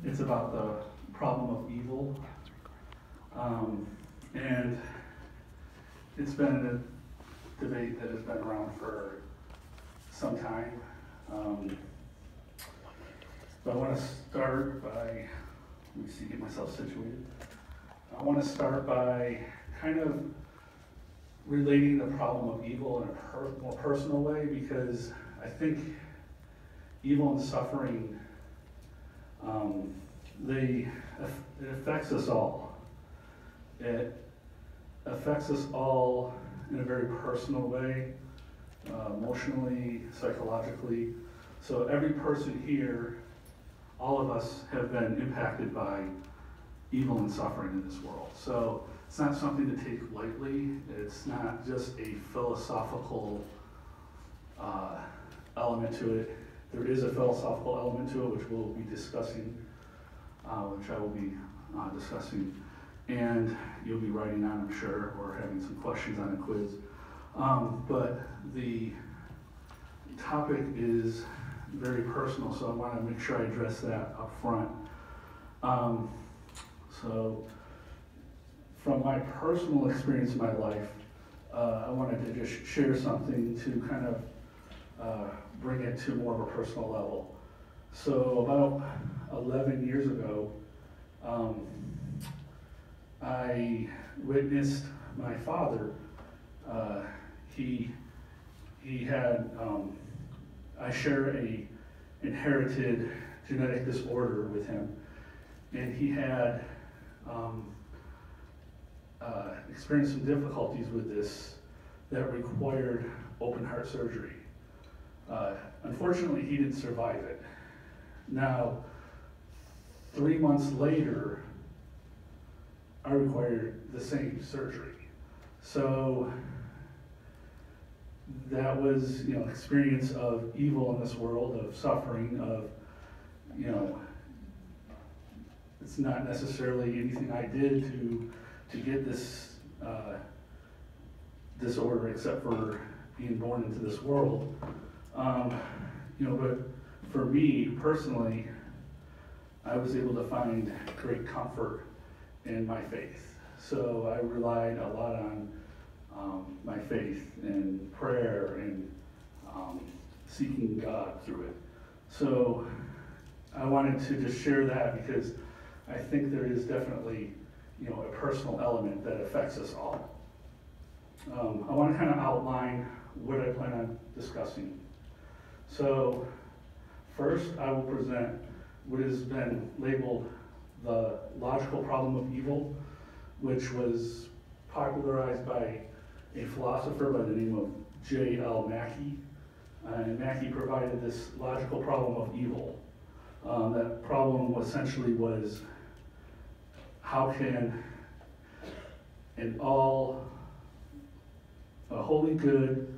It's about the problem of evil. And it's been a debate that has been around for some time. But I want to start by, let me see, get myself situated. I want to start by kind of relating the problem of evil in a more personal way, because I think evil and suffering, it affects us all. It affects us all in a very personal way, emotionally, psychologically. So every person here, all of us have been impacted by evil and suffering in this world. So it's not something to take lightly. It's not just a philosophical element to it. There is a philosophical element to it, which we'll be discussing, which I will be discussing, and you'll be writing on, I'm sure, or having some questions on a quiz. But the topic is very personal, so I want to make sure I address that up front. So from my personal experience in my life, I wanted to just share something to kind of bring it to more of a personal level. So about 11 years ago, I witnessed my father. He had, I share a inherited genetic disorder with him, and he had experienced some difficulties with this that required open heart surgery. Unfortunately, he didn't survive it. Now, 3 months later, I required the same surgery. So that was, experience of evil in this world, of suffering, of, it's not necessarily anything I did to get this disorder, except for being born into this world. But for me personally, I was able to find great comfort in my faith. So I relied a lot on my faith and prayer and seeking God through it. So I wanted to just share that because I think there is definitely, a personal element that affects us all. I want to kind of outline what I plan on discussing. So first, I will present what has been labeled the logical problem of evil, which was popularized by a philosopher by the name of J.L. Mackie. And Mackie provided this logical problem of evil. That problem essentially was, how can a holy, good,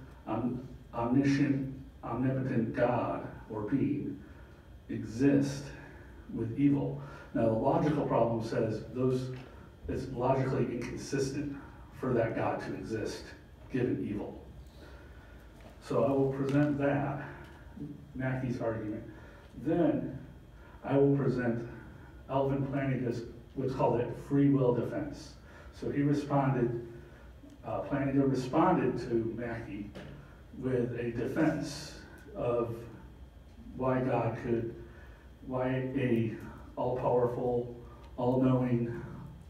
omniscient, omnipotent God or being exist with evil? Now, the logical problem says it's logically inconsistent for that God to exist, given evil. So I will present that, Mackie's argument. Then I will present Alvin Plantinga's, what's called a free will defense. So he responded, Plantinga responded to Mackie with a defense of why a all-powerful, all-knowing,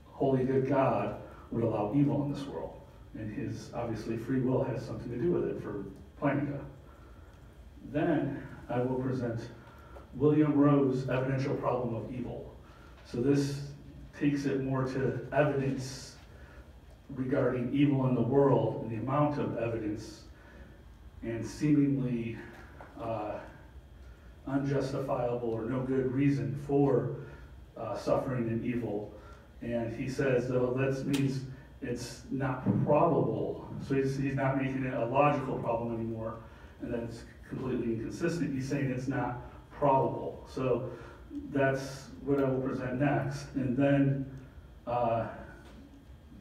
holy, good God would allow evil in this world. And his, obviously, free will has something to do with it for Plantinga. Then I will present William Rowe's evidential problem of evil. So this takes it more to evidence regarding evil in the world and the amount of evidence and seemingly unjustifiable or no good reason for suffering and evil. And he says, though, that means it's not probable. So he's not making it a logical problem anymore, and that it's completely inconsistent. He's saying it's not probable. So that's what I will present next. And then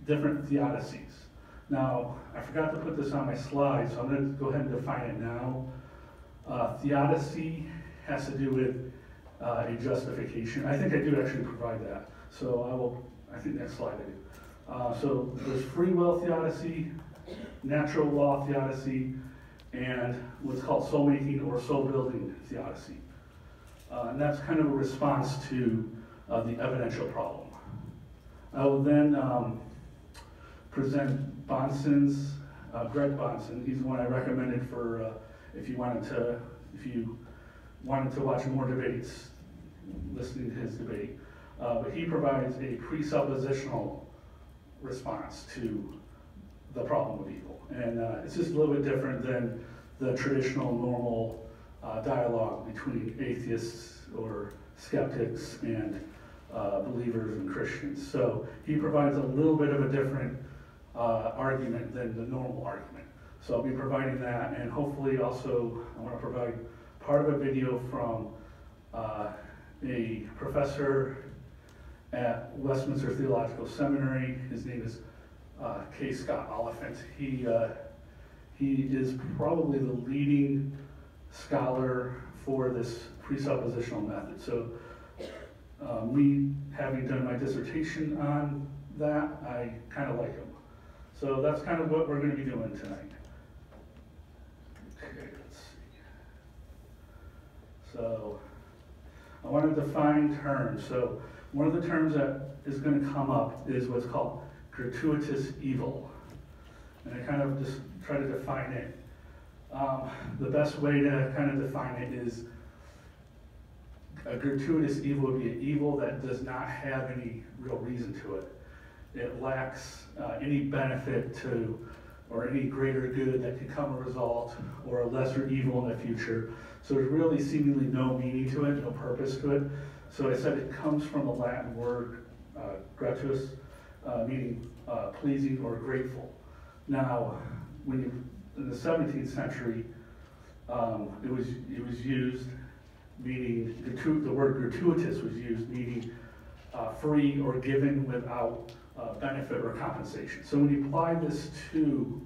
different theodicies. Now, I forgot to put this on my slide, so I'm going to go ahead and define it now. Theodicy has to do with a justification. I think I do actually provide that. So I think next slide I do. So there's free will theodicy, natural law theodicy, and what's called soul making or soul building theodicy. And that's kind of a response to the evidential problem. I will then present Bahnsen's, Greg Bahnsen. He's the one I recommended for if you wanted to watch more debates, listening to his debate. But he provides a presuppositional response to the problem of evil. And it's just a little bit different than the traditional normal dialogue between atheists or skeptics and believers and Christians. So he provides a little bit of a different argument than the normal argument. So I'll be providing that, and hopefully also I want to provide part of a video from a professor at Westminster Theological Seminary. His name is K. Scott Oliphant. He is probably the leading scholar for this presuppositional method. So me having done my dissertation on that, I kind of like him. So that's kind of what we're going to be doing tonight. Okay, let's see. So I want to define terms. So one of the terms that is going to come up is what's called gratuitous evil. And I kind of just try to define it. The best way to kind of define it is a gratuitous evil would be an evil that does not have any real reason to it. It lacks any benefit to, or any greater good that can come a result, or a lesser evil in the future. So there's really seemingly no meaning to it, no purpose to it. So I said it comes from the Latin word gratuitous, meaning pleasing or grateful. Now, in the 17th century, it was used, meaning the word gratuitous was used, meaning free or given without benefit or compensation. So when you apply this to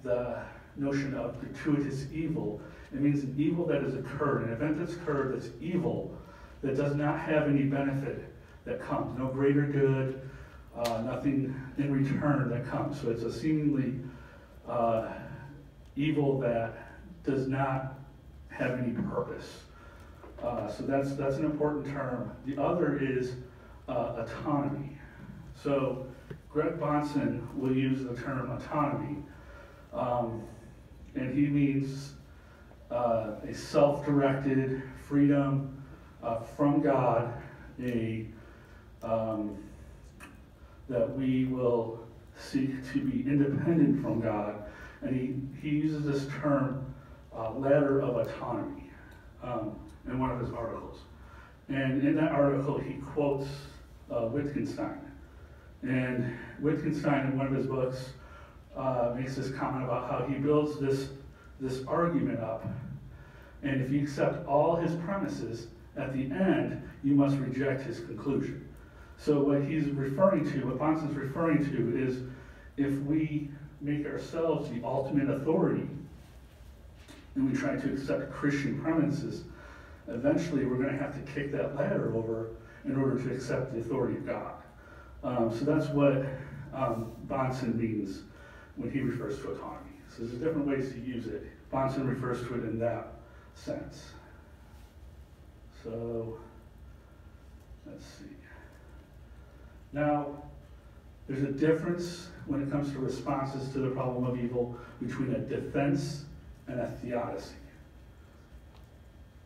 the notion of gratuitous evil, it means an evil that has occurred, an event that's occurred that's evil, that does not have any benefit that comes, no greater good, nothing in return that comes. So it's a seemingly evil that does not have any purpose. So that's an important term. The other is autonomy. So Greg Bahnsen will use the term autonomy, and he means a self-directed freedom from God, that we will seek to be independent from God. And he uses this term, ladder of autonomy, in one of his articles. And in that article, he quotes Wittgenstein. And Wittgenstein, in one of his books, makes this comment about how he builds this argument up. And if you accept all his premises, at the end, you must reject his conclusion. So what he's referring to, what Bahnsen's referring to, is if we make ourselves the ultimate authority and we try to accept Christian premises, eventually we're going to have to kick that ladder over in order to accept the authority of God. So that's what Bahnsen means when he refers to autonomy. So there's different ways to use it. Bahnsen refers to it in that sense. So let's see. Now, there's a difference when it comes to responses to the problem of evil between a defense and a theodicy.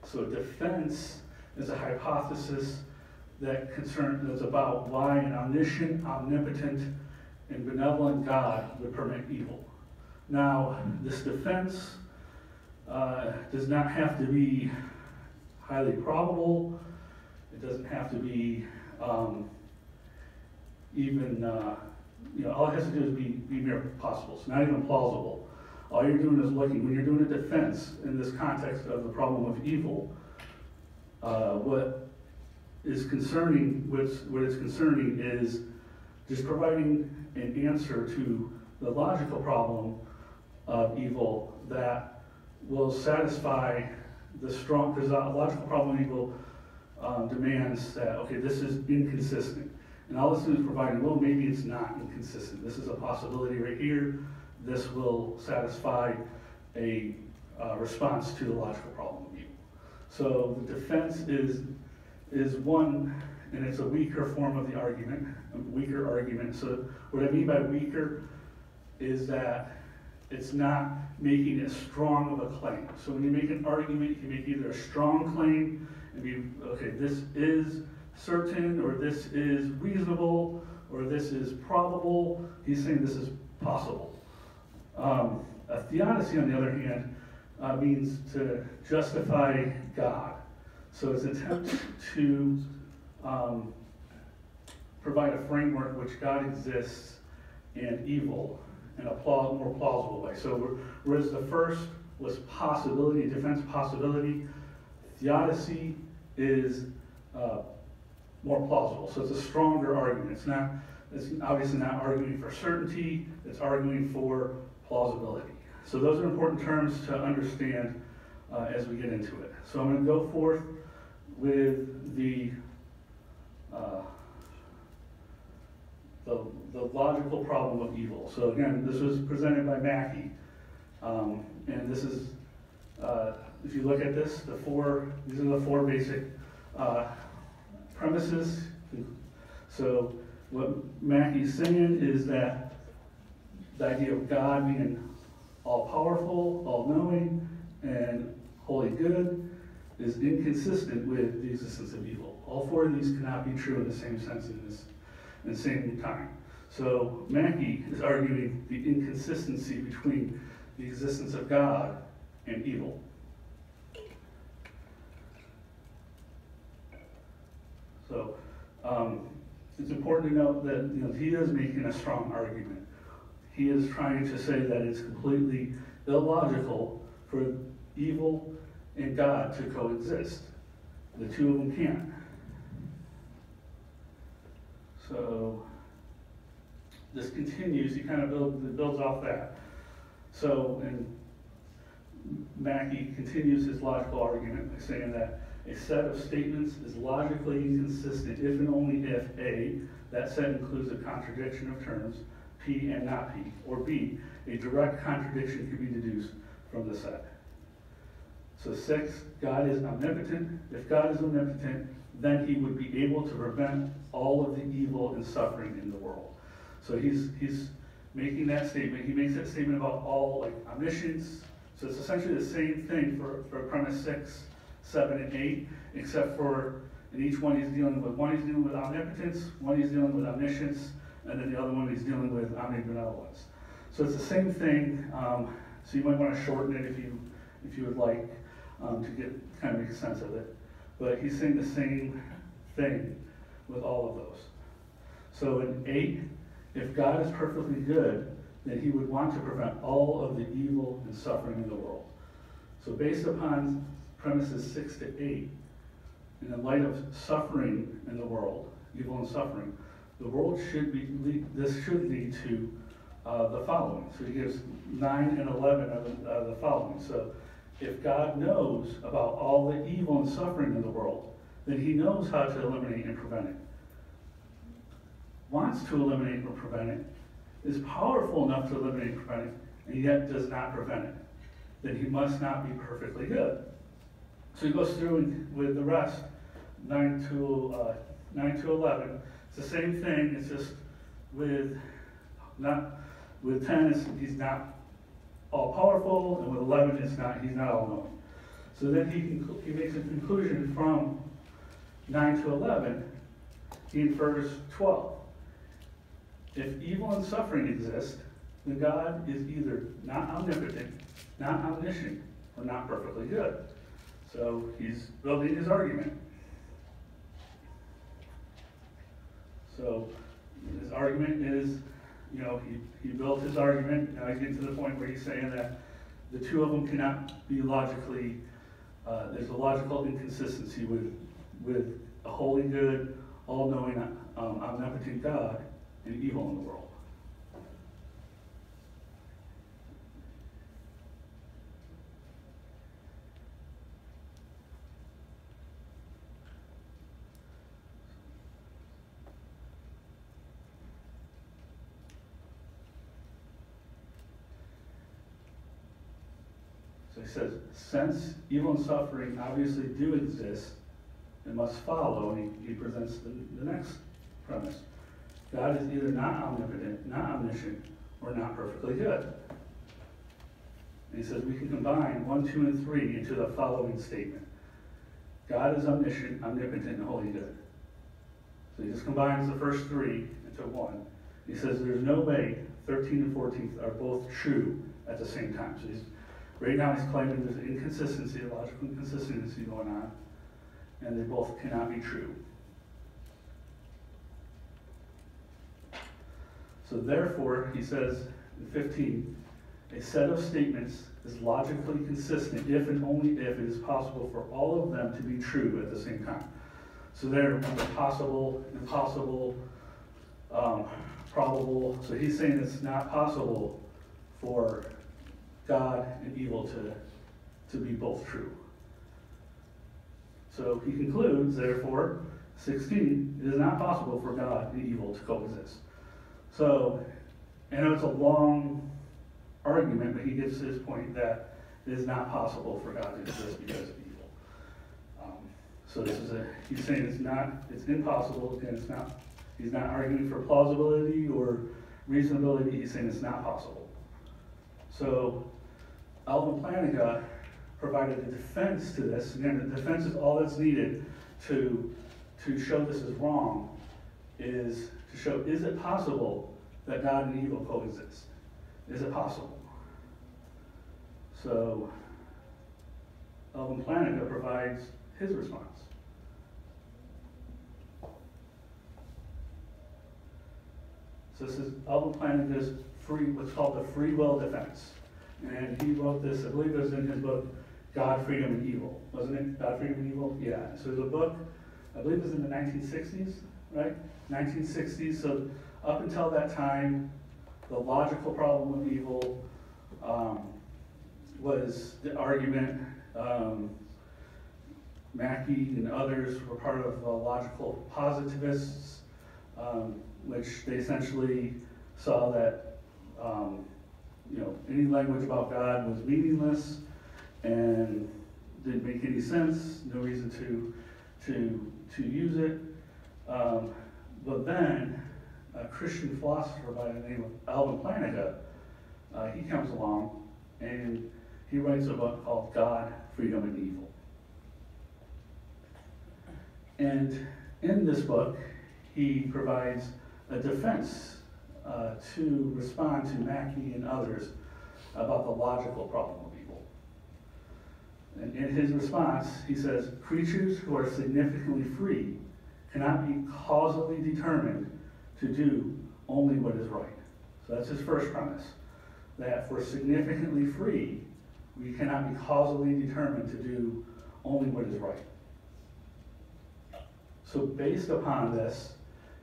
So a defense is a hypothesis that's about why an omniscient, omnipotent, and benevolent God would permit evil. Now, this defense does not have to be highly probable. It doesn't have to be all it has to do is be mere possible. It's not even plausible. All you're doing is looking, when you're doing a defense in this context of the problem of evil, what is concerning is just providing an answer to the logical problem of evil that will satisfy because a logical problem of evil demands that, okay, this is inconsistent. And all this is providing, well, maybe it's not inconsistent. This is a possibility right here. This will satisfy a response to the logical problem of evil. So the defense is one, and it's a weaker form of the argument, a weaker argument. So what I mean by weaker is that it's not making as strong of a claim. So when you make an argument, you can make either a strong claim and be, okay, this is certain, or this is reasonable, or this is probable. He's saying this is possible. A theodicy, on the other hand, means to justify God. So it's an attempt to provide a framework in which God exists and evil in a more plausible way. So whereas the first was possibility, defense possibility, theodicy is more plausible. So it's a stronger argument. It's obviously not arguing for certainty, it's arguing for plausibility. So those are important terms to understand as we get into it. So I'm going to go forth with the logical problem of evil. So again, this was presented by Mackey, and this is, if you look at this, these are the four basic premises. So what Mackey's saying is that the idea of God being all-powerful, all-knowing, and wholly good is inconsistent with the existence of evil. All four of these cannot be true in the same sense in the same time. So Mackey is arguing the inconsistency between the existence of God and evil. So it's important to note that he is making a strong argument. He is trying to say that it's completely illogical for evil and God to coexist. The two of them can't. So this continues, he kind of builds off that. So, and Mackey continues his logical argument by saying that a set of statements is logically inconsistent if and only if A, that set includes a contradiction of terms, P and not P, or B, a direct contradiction can be deduced from the set. So 6, God is omnipotent. If God is omnipotent, then he would be able to prevent all of the evil and suffering in the world. So he's making that statement. He makes that statement about all, like omniscience. So it's essentially the same thing for premise 6, 7, and 8, except for in each one he's dealing with omnipotence, one he's dealing with omniscience, and then the other one he's dealing with omnibenevolence. So it's the same thing. So you might want to shorten it if you would like to get kind of make sense of it. But he's saying the same thing with all of those. So in 8, if God is perfectly good, then he would want to prevent all of the evil and suffering in the world. So based upon premises 6 to 8, in the light of suffering in the world, evil and suffering, the world should lead to the following. So he gives 9 and 11 are the following. So if God knows about all the evil and suffering in the world, then he knows how to eliminate and prevent it. Wants to eliminate or prevent it, is powerful enough to eliminate and prevent it, and yet does not prevent it. Then he must not be perfectly good. So he goes through with the rest, 9 to 11. It's the same thing, it's just with 10, he's not all powerful, and with 11, he's not all knowing. So then he makes a conclusion from 9 to 11. He infers 12. If evil and suffering exist, then God is either not omnipotent, not omniscient, or not perfectly good. So he's building his argument. So his argument is, he built his argument. Now he's getting to the point where he's saying that the two of them cannot be logically, there's a logical inconsistency with a holy good, all-knowing, omnipotent God and evil in the world. So he says, since evil and suffering obviously do exist and must follow, and he presents the next premise. God is either not omnipotent, not omniscient, or not perfectly good. And he says we can combine 1, 2, and 3 into the following statement. God is omniscient, omnipotent, and wholly good. So he just combines the first 3 into one. He says there's no way 13 and 14 are both true at the same time. So right now he's claiming there's an inconsistency, a logical inconsistency going on, and they both cannot be true. So therefore, he says in 15, a set of statements is logically consistent if and only if it is possible for all of them to be true at the same time. So they're possible, impossible, probable. So he's saying it's not possible for God and evil to be both true. So he concludes, therefore, 16, it is not possible for God and evil to coexist. So, I know it's a long argument, but he gets to his point that it is not possible for God to exist because of evil. So he's saying it's impossible. Again, he's not arguing for plausibility or reasonability. He's saying it's not possible. So Alvin Plantinga provided a defense to this. Again, the defense is all that's needed to show this is wrong, is to show, is it possible that God and evil coexist? Is it possible? So Alvin Plantinga provides his response. So this is Alvin Plantinga's what's called the free will defense. And he wrote this, I believe it was in his book, God, Freedom, and Evil. Wasn't it? God, Freedom, and Evil? Yeah. So there's a book, I believe it was in the 1960s, right? 1960s. So up until that time, the logical problem with evil was the argument. Mackey and others were part of logical positivists, which they essentially saw that any language about God was meaningless and didn't make any sense. No reason to use it. But then a Christian philosopher by the name of Alvin Plantinga, he comes along and he writes a book called God, Freedom, and Evil. And in this book, he provides a defense to respond to Mackey and others about the logical problem of evil. And in his response, he says, creatures who are significantly free cannot be causally determined to do only what is right. So that's his first premise, that if we're significantly free, we cannot be causally determined to do only what is right. So based upon this,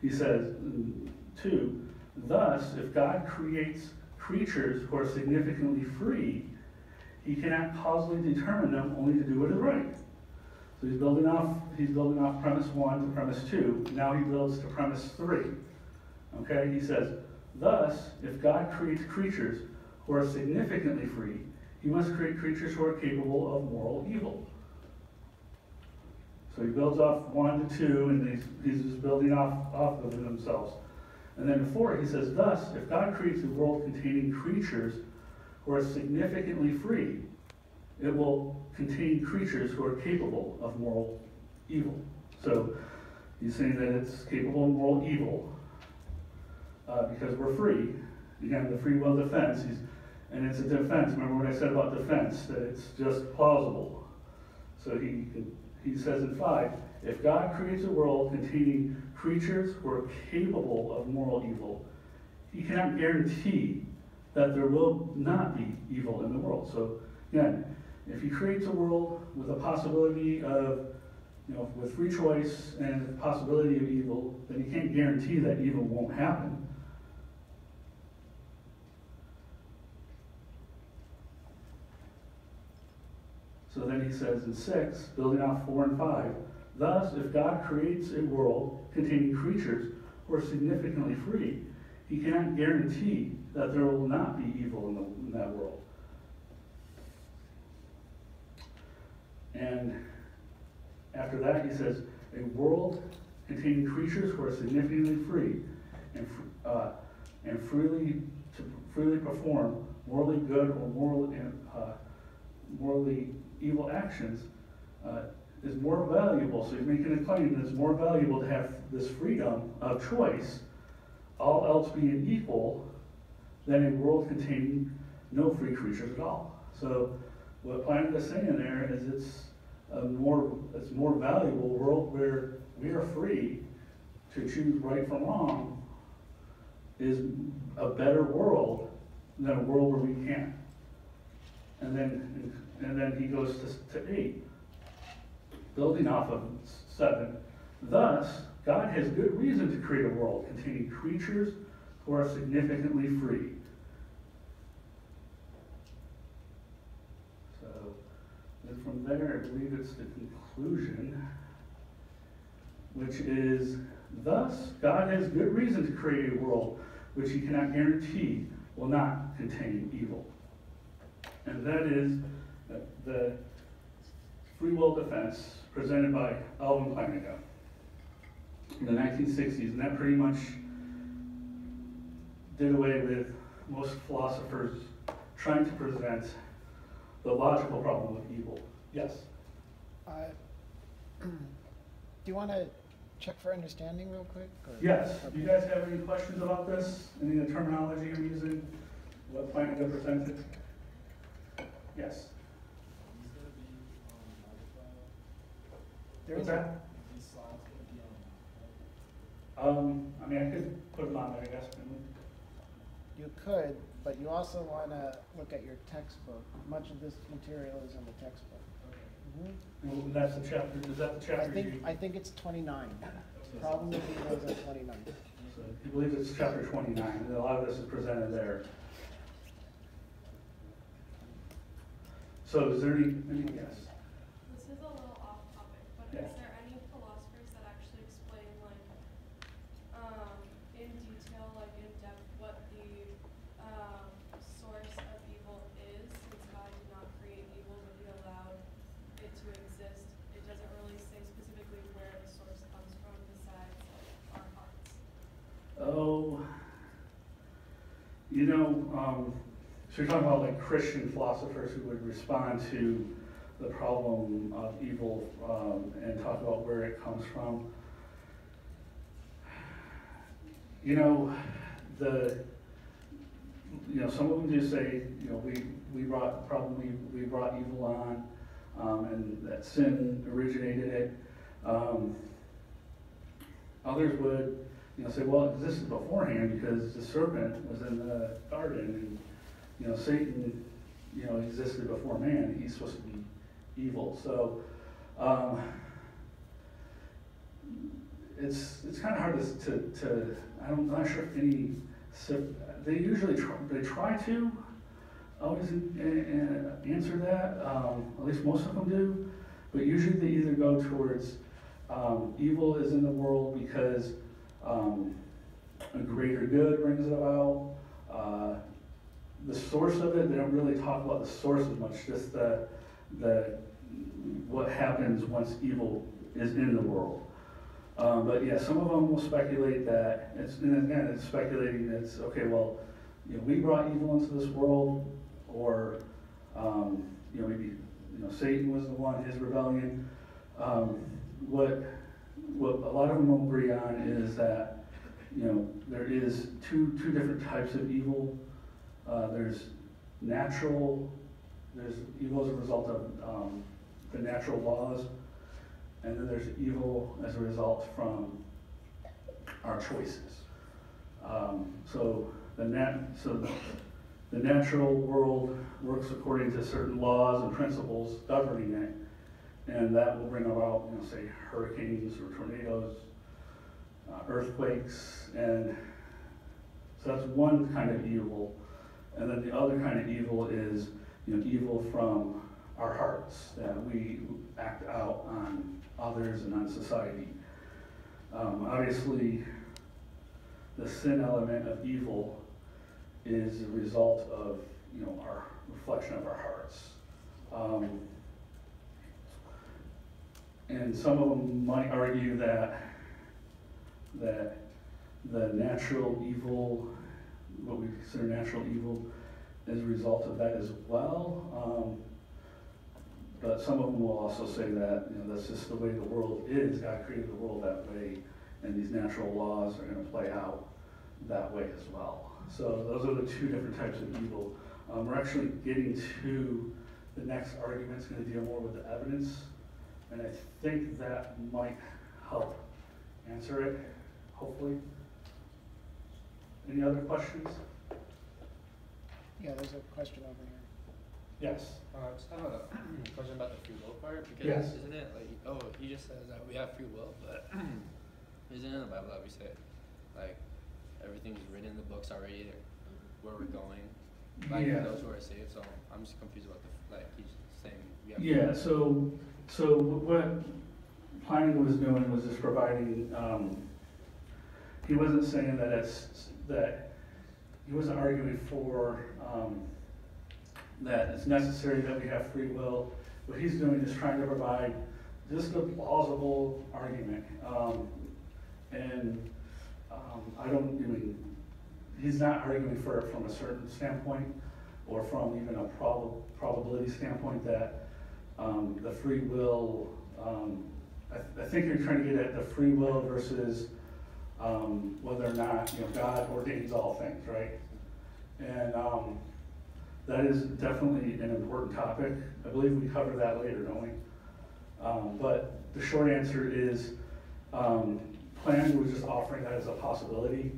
he says, 2, thus, if God creates creatures who are significantly free, he cannot causally determine them only to do what is right. So he's building off premise 1 to premise 2. Now he builds to premise 3. Okay, he says, thus, if God creates creatures who are significantly free, he must create creatures who are capable of moral evil. So he builds off 1 to 2, and he's just building off of themselves. And then 4, he says, thus, if God creates a world containing creatures who are significantly free, it will contain creatures who are capable of moral evil. So he's saying that it's capable of moral evil because we're free. Again, the free will defense, and it's a defense. Remember what I said about defense, that it's just plausible. So he says in 5, if God creates a world containing creatures who are capable of moral evil, he cannot guarantee that there will not be evil in the world. So again, if he creates a world with a possibility of, with free choice and the possibility of evil, then he can't guarantee that evil won't happen. So then he says in 6, building off 4 and 5, thus, if God creates a world containing creatures who are significantly free, he cannot guarantee that there will not be evil in that world. And after that, he says, a world containing creatures who are significantly free and freely perform morally good or morally evil actions is more valuable. So he's making a claim that it's more valuable to have this freedom of choice, all else being equal, than a world containing no free creatures at all. So what Planet is saying there is it's a more valuable world where we are free to choose right from wrong is a better world than a world where we can't. And then he goes to 8, building off of 7. Thus, God has good reason to create a world containing creatures who are significantly free. So, then from there, I believe it's the conclusion, which is, thus, God has good reason to create a world which he cannot guarantee will not contain evil. And that is the free will defense presented by Alvin Plantinga in the 1960s, and that pretty much did away with most philosophers trying to present the logical problem of evil. Yes? Do you want to check for understanding real quick? Or? Yes. Do you guys have any questions about this? Any of the terminology I'm using? What Plantinga presented? Yes? What's that? I mean, I could put them on there, I guess. You could, but you also want to look at your textbook. Much of this material is in the textbook. Well, that's the chapter. Is that the chapter? I think it's 29. Problem with evil is at 29. So he believes it's chapter 29, and a lot of this is presented there. So is there any guess? This is a little off topic, but Yeah. is there any philosophers that actually explain, like, in detail, like in depth, what the source of evil is? Since God did not create evil, but he allowed it to exist. It doesn't really say specifically where the source comes from besides like, our hearts. Oh, so you're talking about like Christian philosophers who would respond to the problem of evil and talk about where it comes from. Some of them do say, we brought evil on, and that sin originated it. Others would, say, well, it existed beforehand because the serpent was in the garden, and Satan, existed before man. He's supposed to be evil. So it's kind of hard to I'm not sure if any. They usually try to always answer that. At least most of them do. But usually they either go towards evil is in the world because a greater good brings it about. The source of it, they don't really talk about the source as much, just the what happens once evil is in the world. But yeah, some of them will speculate that it's speculating that it's okay. Well, we brought evil into this world, or maybe Satan was the one, his rebellion. What a lot of them will agree on is that there is two different types of evil. There's evil as a result of the natural laws, and then there's evil as a result from our choices. So the natural world works according to certain laws and principles governing it, and that will bring about, say, hurricanes or tornadoes, earthquakes, and so that's one kind of evil. And then the other kind of evil is, evil from our hearts, that we act out on others and on society. Obviously, the sin element of evil is a result of, our reflection of our hearts. and some of them might argue that the natural evil, what we consider natural evil, is a result of that as well. But some of them will also say that, that's just the way the world is. God created the world that way, and these natural laws are going to play out that way as well. So those are the two different types of evil. We're actually getting to the next argument. It's going to deal more with the evidence, and I think that might help answer it, hopefully. Any other questions? Yeah, there's a question over here. Yes. Just have a question about the free will part, because Yes. isn't it like, he just says that we have free will, but isn't it in the Bible that we say, like, everything's written in the books already, where we're going, like, Yeah. those who are saved, so I'm just confused about he's saying we have Yeah, so what planning was doing was just providing, he wasn't saying that he wasn't arguing for, that it's necessary that we have free will. What he's doing is trying to provide just a plausible argument. He's not arguing for it from a certain standpoint or from even a probability standpoint that the free will, I think you're trying to get at the free will versus whether or not, God ordains all things, right? And that is definitely an important topic. I believe we cover that later, don't we? But the short answer is planning was just offering that as a possibility.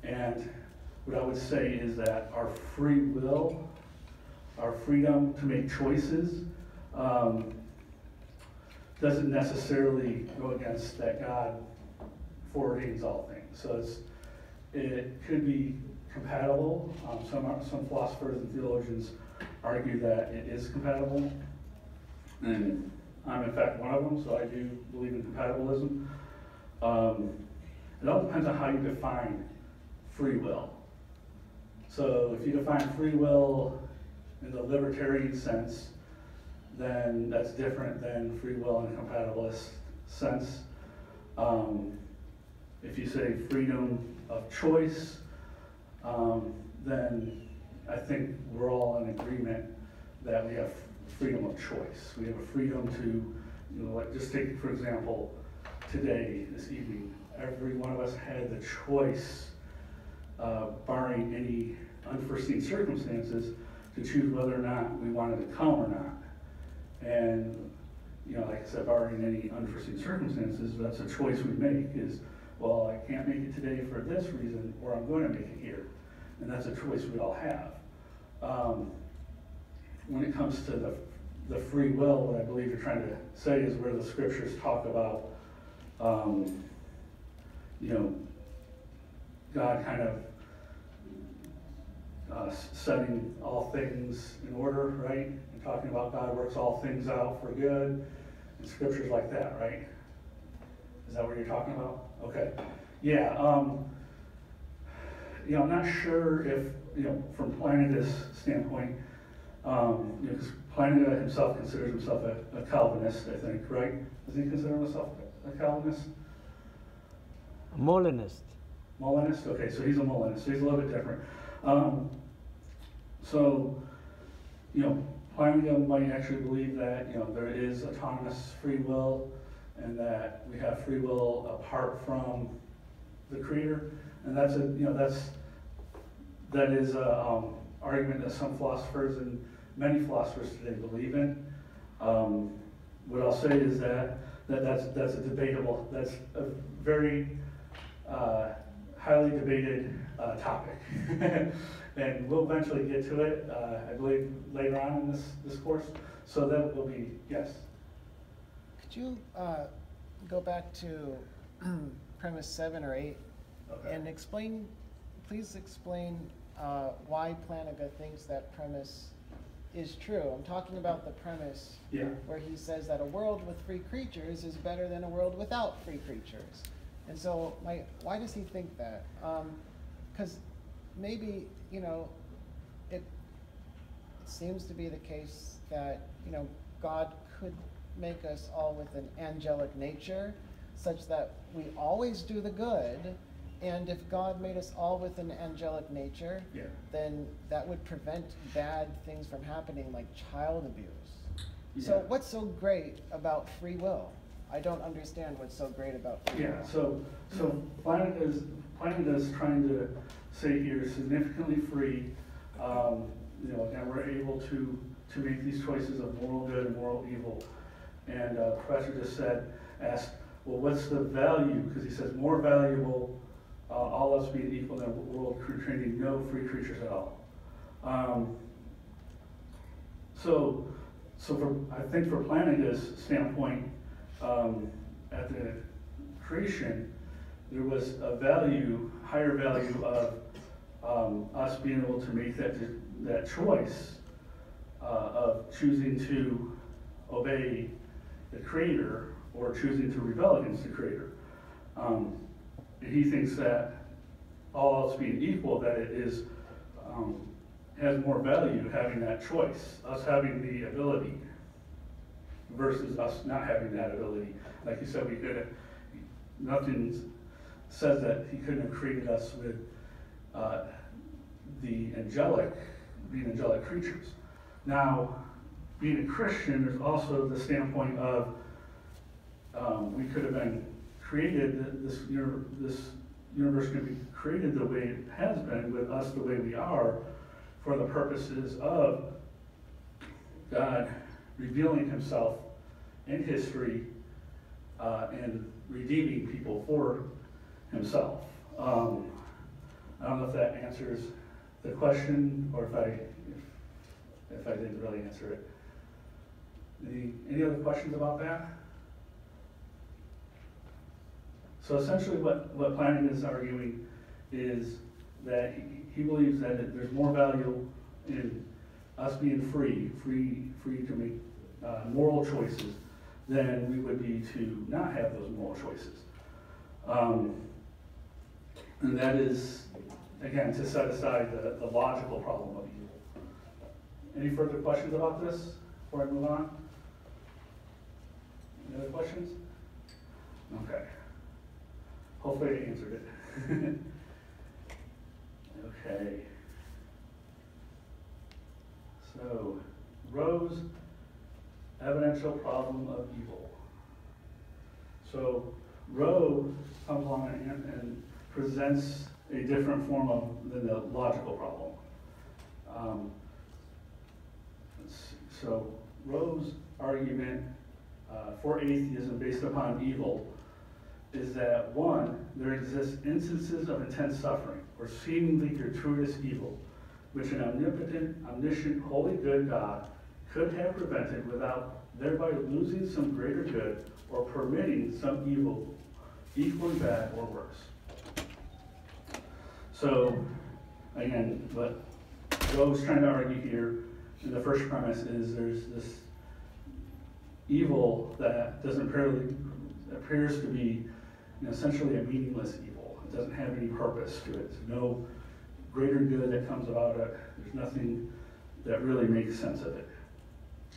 And what I would say is that our free will, our freedom to make choices, doesn't necessarily go against that God foreordains all things. So it could be compatible. Some philosophers and theologians argue that it is compatible, and I'm in fact one of them, so I do believe in compatibilism. It all depends on how you define free will. So if you define free will in the libertarian sense, then that's different than free will in a compatibilist sense. If you say freedom of choice, then I think we're all in agreement that we have freedom of choice. We have a freedom to, like just take, for example, today, this evening, every one of us had the choice, barring any unforeseen circumstances, to choose whether or not we wanted to come or not. And, like I said, barring any unforeseen circumstances, that's a choice we make is, well, I can't make it today for this reason, or I'm going to make it here. And that's a choice we all have. When it comes to the free will, what I believe you're trying to say is where the scriptures talk about, God kind of setting all things in order, right? And talking about God works all things out for good, and scriptures like that, right? Is that what you're talking about? Okay. Yeah. I'm not sure if, from Planeda's standpoint, because Planeda himself considers himself a Calvinist, I think, right? Does he consider himself a Calvinist? Molinist. Molinist? Okay, so he's a Molinist, so he's a little bit different. Planeda might actually believe that, there is autonomous free will and that we have free will apart from the Creator. And that is a argument that some philosophers and many philosophers today believe in. What I'll say is that's a debatable, that's a very highly debated topic. And we'll eventually get to it, I believe, later on in this course. So that will be, yes. Could you go back to premise 7 or 8 Okay. and please explain why Plantinga thinks that premise is true. I'm talking about the premise Yeah. where he says that a world with free creatures is better than a world without free creatures. And so why does he think that? Because maybe, it seems to be the case that, God could make us all with an angelic nature, such that we always do the good. And if God made us all with an angelic nature, Yeah. then that would prevent bad things from happening, like child abuse. So Yeah. what's so great about free will? I don't understand what's so great about free Yeah, will. so planet is trying to say here significantly free, you know, and we're able to make these choices of moral good and moral evil. And Professor just asked, well, what's the value? Because he says more valuable, all else being equal, than a world containing no free creatures at all. I think for Plantinga's standpoint, at the creation, there was a higher value of us being able to make that choice of choosing to obey the Creator or choosing to rebel against the Creator. And he thinks that all else being equal, that it is has more value having that choice, us having the ability versus us not having that ability. Like you said, nothing says that he couldn't have created us with being angelic creatures. Now, being a Christian, there's also the standpoint of we could have been created, this universe can be created the way it has been, with us the way we are, for the purposes of God revealing himself in history and redeeming people for himself. I don't know if that answers the question, or if I didn't really answer it. Any other questions about that? So essentially what Plantinga is arguing is that he believes that there's more value in us being free to make moral choices than we would be to not have those moral choices. And that is, again, to set aside the logical problem of evil. Any further questions about this before I move on? Any other questions? Okay. Hopefully I answered it. Okay. So, Rowe's evidential problem of evil. So, Rowe comes along and presents a different form than the logical problem. So, Rowe's argument for atheism based upon evil is that, one, there exist instances of intense suffering or seemingly gratuitous evil, which an omnipotent, omniscient, holy good God could have prevented without thereby losing some greater good or permitting some evil equally bad or worse. So, again, what Rowe's trying to argue here in the first premise is there's this evil that appears to be essentially a meaningless evil. It doesn't have any purpose to it. There's no greater good that comes about it. There's nothing that really makes sense of it.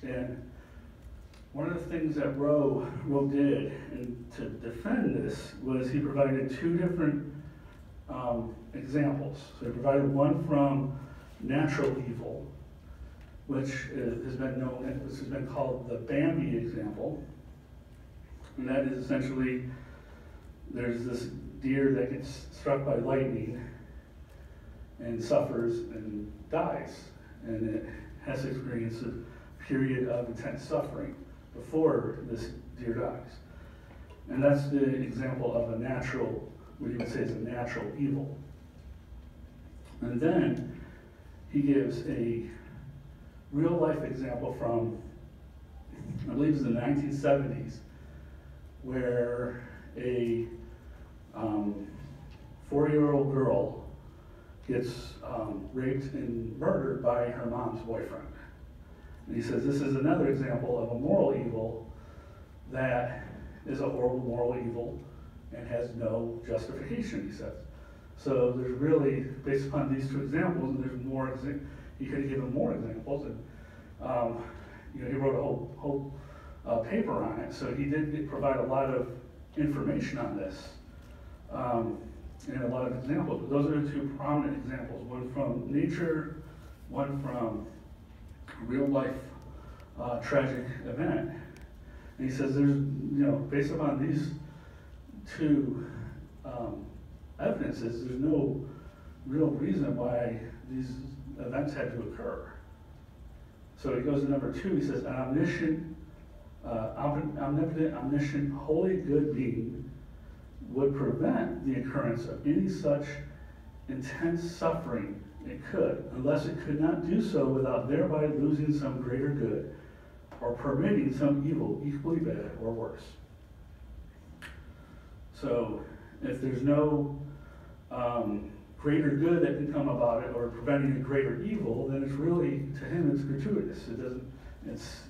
And one of the things that Rowe did to defend this was he provided two different examples. So he provided one from natural evil, which has been called the Bambi example. And that is essentially, there's this deer that gets struck by lightning and suffers and dies. And it has experienced a period of intense suffering before this deer dies. And that's the example of a natural, what you would say is a natural evil. And then he gives a real life example from, I believe it was the 1970s, where a 4-year-old girl gets raped and murdered by her mom's boyfriend. And he says this is another example of a moral evil that is a horrible moral evil and has no justification, he says. So there's really, based upon these two examples, and there's more, he could have given more examples, and he wrote a whole paper on it, so he did provide a lot of information on this, and a lot of examples. But those are the two prominent examples, one from nature, one from real life tragic event. And he says there's, based upon these two evidences, there's no real reason why these events had to occur. So he goes to number 2, he says, an omnipotent, omniscient, holy, good being would prevent the occurrence of any such intense suffering it could, unless it could not do so without thereby losing some greater good, or permitting some evil equally bad or worse. So, if there's no greater good that can come about it, or preventing a greater evil, then it's really, to him, it's gratuitous. It's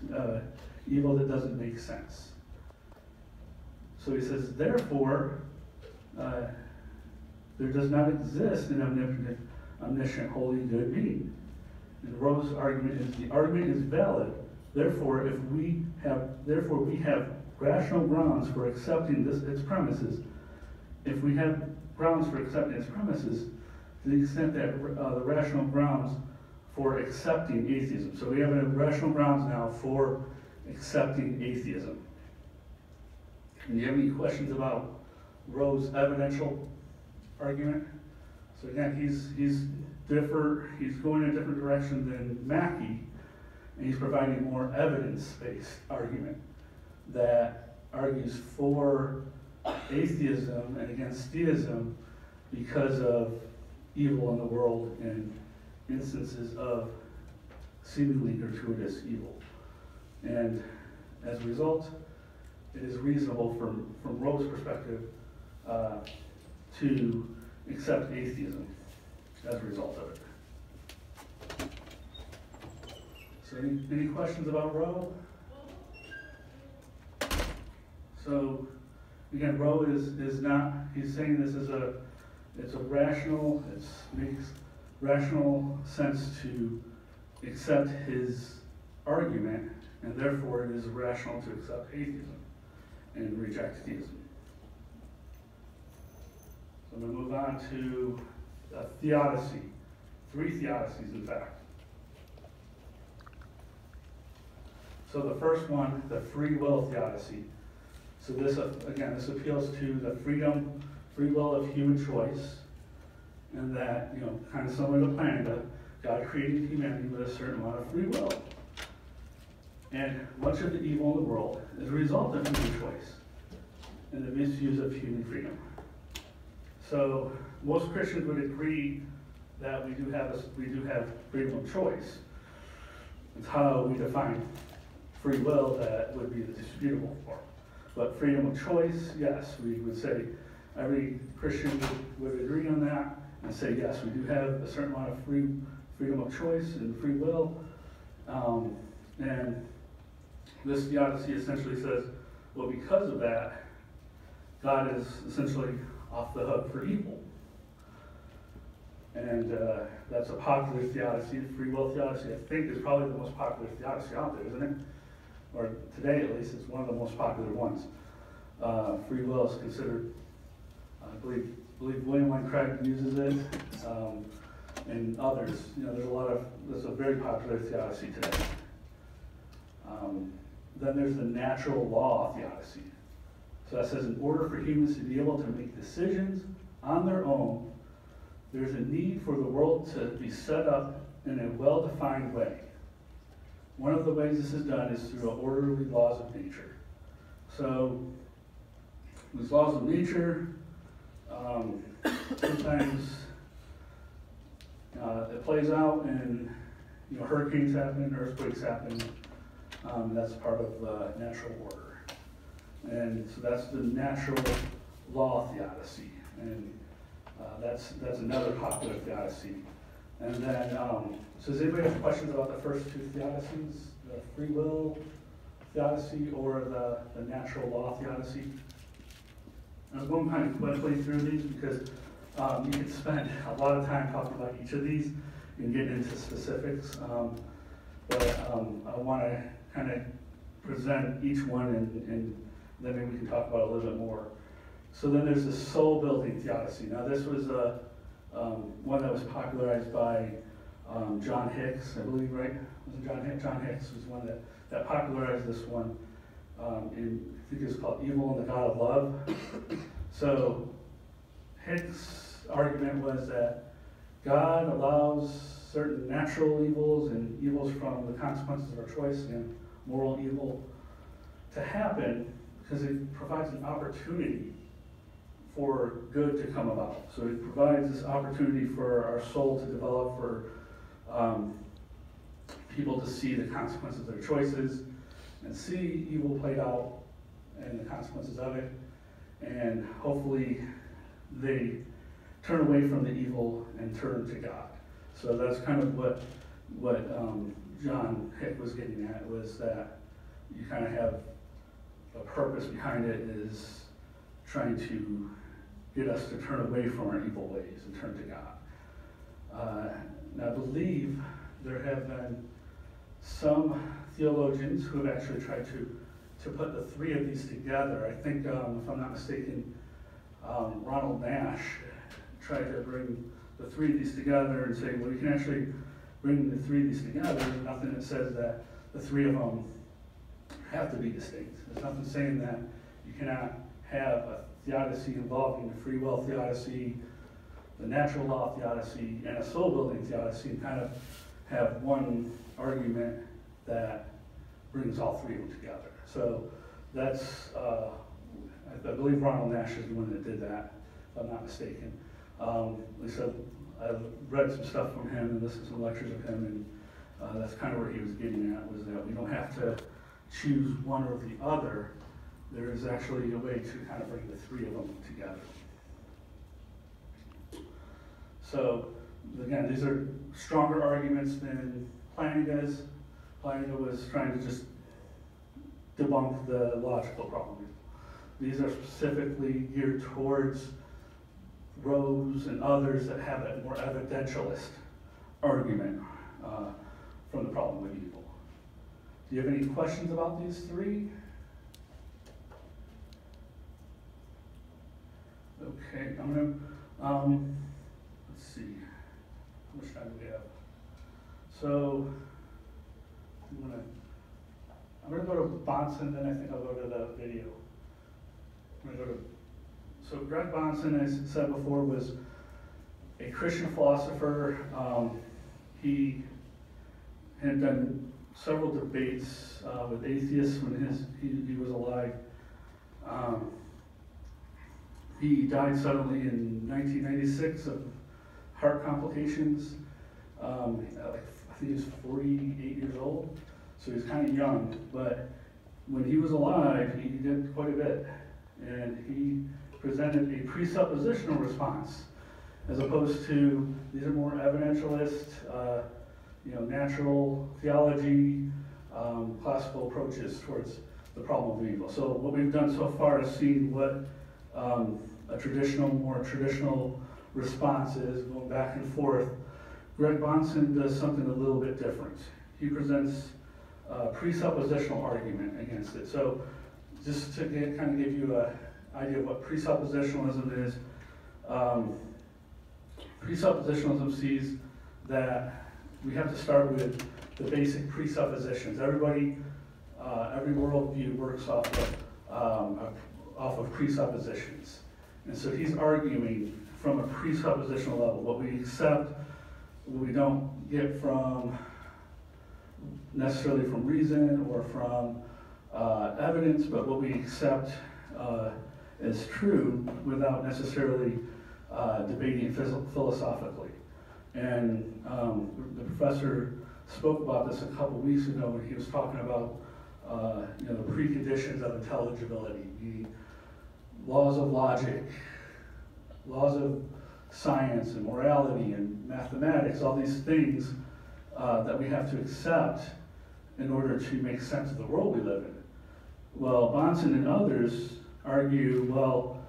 evil that doesn't make sense. So he says, therefore, there does not exist an omnipotent, omniscient, holy, good being. And Rowe's argument is, the argument is valid. Therefore, we have rational grounds for accepting its premises. If we have grounds for accepting its premises, to the extent that the rational grounds for accepting atheism. So we have rational grounds now for accepting atheism. And do you have any questions about Rowe's evidential argument? So again, he's going in a different direction than Mackey, and he's providing a more evidence-based argument that argues for atheism and against theism because of evil in the world and instances of seemingly gratuitous evil. And as a result, it is reasonable from Rowe's perspective to accept atheism as a result of it. So any questions about Rowe? So again, Rowe is not, he's saying this is it's a rational, makes rational sense to accept his argument, and therefore it is rational to accept atheism and reject theism. So I'm going to move on to theodicy. 3 theodicies, in fact. So the first one, the free will theodicy. So this, again, this appeals to the free will of human choice, and that, kind of similar to Planeta, God created humanity with a certain amount of free will. And much of the evil in the world is a result of human choice and the misuse of human freedom. So most Christians would agree that we do have freedom of choice. It's how we define free will that would be the disputable form. But freedom of choice, yes, we would say every Christian would agree on that and say, yes, we do have a certain amount of freedom of choice and free will. And this theodicy essentially says, well, because of that, God is essentially off the hook for evil. And that's a popular theodicy. Free will theodicy, I think, is probably the most popular theodicy out there, isn't it? Or today, at least, it's one of the most popular ones. Free will is considered, I believe William Lane Craig uses it, and others. There's a very popular theodicy today. Then there's the natural law theodicy. So that says, in order for humans to be able to make decisions on their own, there's a need for the world to be set up in a well-defined way. One of the ways this is done is through orderly laws of nature. So these laws of nature, sometimes it plays out and hurricanes happen, earthquakes happen. That's part of natural order. And so that's the natural law theodicy. And that's another popular theodicy. And then, so does anybody have questions about the first 2 theodicies? The free will theodicy or the natural law theodicy? I was going kind of quickly through these because you could spend a lot of time talking about each of these and getting into specifics. But I want to kind of present each one and then maybe we can talk about it a little bit more. So then there's the soul building theodicy. Now this was one that was popularized by John Hicks, I believe, right? Was it John Hicks? John Hicks was one that popularized this one. In, I think it was called Evil and the God of Love. So Hicks' argument was that God allows certain natural evils and evils from the consequences of our choice and moral evil to happen because it provides an opportunity for good to come about. So it provides this opportunity for our soul to develop, for people to see the consequences of their choices and see evil played out and the consequences of it. And hopefully they turn away from the evil and turn to God. So that's kind of what John Hick was getting at, was that you kind of have a purpose behind it, is trying to get us to turn away from our evil ways and turn to God. And I believe there have been some theologians who have actually tried to put the three of these together. I think, if I'm not mistaken, Ronald Nash tried to bring the three of these together and say, well, you can actually bring the three of these together. There's nothing that says that the three of them have to be distinct. There's nothing saying that you cannot have a theodicy involving the free will theodicy, the natural law theodicy, and a soul building theodicy, and kind of have one argument that brings all three of them together. So that's, I believe Ronald Nash is the one that did that, if I'm not mistaken. Like I said, I've read some stuff from him and listened to some lectures of him, and that's kind of where he was getting at, was that we don't have to choose one or the other. There is actually a way to kind of bring the three of them together. So again, these are stronger arguments than Plantinga's. Plantinga was trying to just debunk the logical problem. These are specifically geared towards Rose and others that have a more evidentialist argument from the problem of evil. Do you have any questions about these three? Okay, I'm gonna, let's see, how much time do we have? So, I'm gonna go to Bahnsen, then I think I'll go to the video. So Greg Bahnsen, as I said before, was a Christian philosopher. He had done several debates with atheists when he was alive. He died suddenly in 1996 of heart complications. I think he was 48 years old, so he was kind of young. But when he was alive, he did quite a bit, and he presented a presuppositional response, as opposed to, these are more evidentialist, natural theology, classical approaches towards the problem of evil. So what we've done so far is see what a more traditional response is, going back and forth. Greg Bahnsen does something a little bit different. He presents a presuppositional argument against it. So just to kind of give you an idea of what presuppositionalism is, presuppositionalism sees that we have to start with the basic presuppositions. Every worldview works off of presuppositions. And so he's arguing from a presuppositional level, what we accept, what we don't get from necessarily from reason or from evidence, but what we accept as true without necessarily debating philosophically. And the professor spoke about this a couple weeks ago when he was talking about the preconditions of intelligibility, the laws of logic, laws of science and morality and mathematics, all these things that we have to accept in order to make sense of the world we live in. Well, Bahnsen and others argue, well,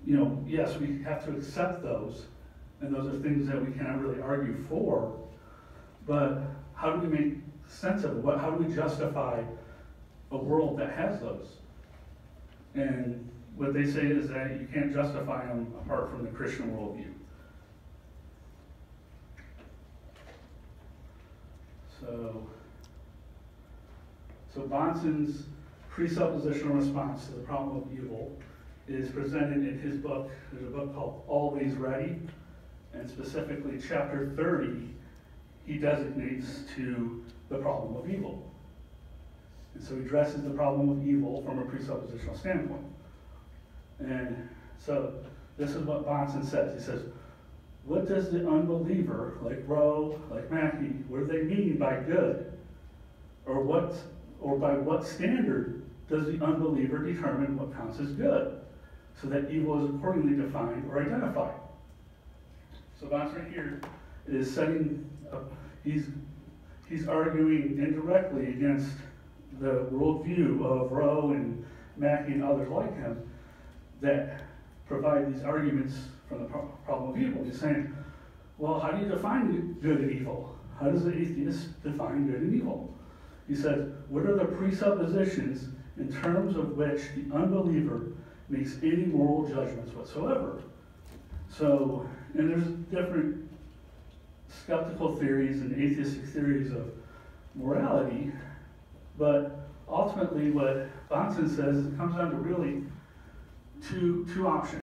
yes, we have to accept those, and those are things that we cannot really argue for, but how do we make sense of it? How do we justify a world that has those. And what they say is that you can't justify them apart from the Christian worldview. So Bahnsen's presuppositional response to the problem of evil is presented in his book. There's a book called Always Ready, and specifically chapter 30, he designates to the problem of evil. And so he addresses the problem of evil from a presuppositional standpoint. And so this is what Bahnsen says. He says, what does the unbeliever, like Rowe, like Mackey, what do they mean by good? Or by what standard does the unbeliever determine what counts as good, so that evil is accordingly defined or identified? So Bahnsen right here is setting up, he's arguing indirectly against the worldview of Rowe and Mackey and others like him that provide these arguments from the problem of evil. He's saying, well, how do you define good and evil? How does the atheist define good and evil? He says, what are the presuppositions in terms of which the unbeliever makes any moral judgments whatsoever? So, and there's different skeptical theories and atheistic theories of morality, but ultimately what Bahnsen says is it comes down to really two options.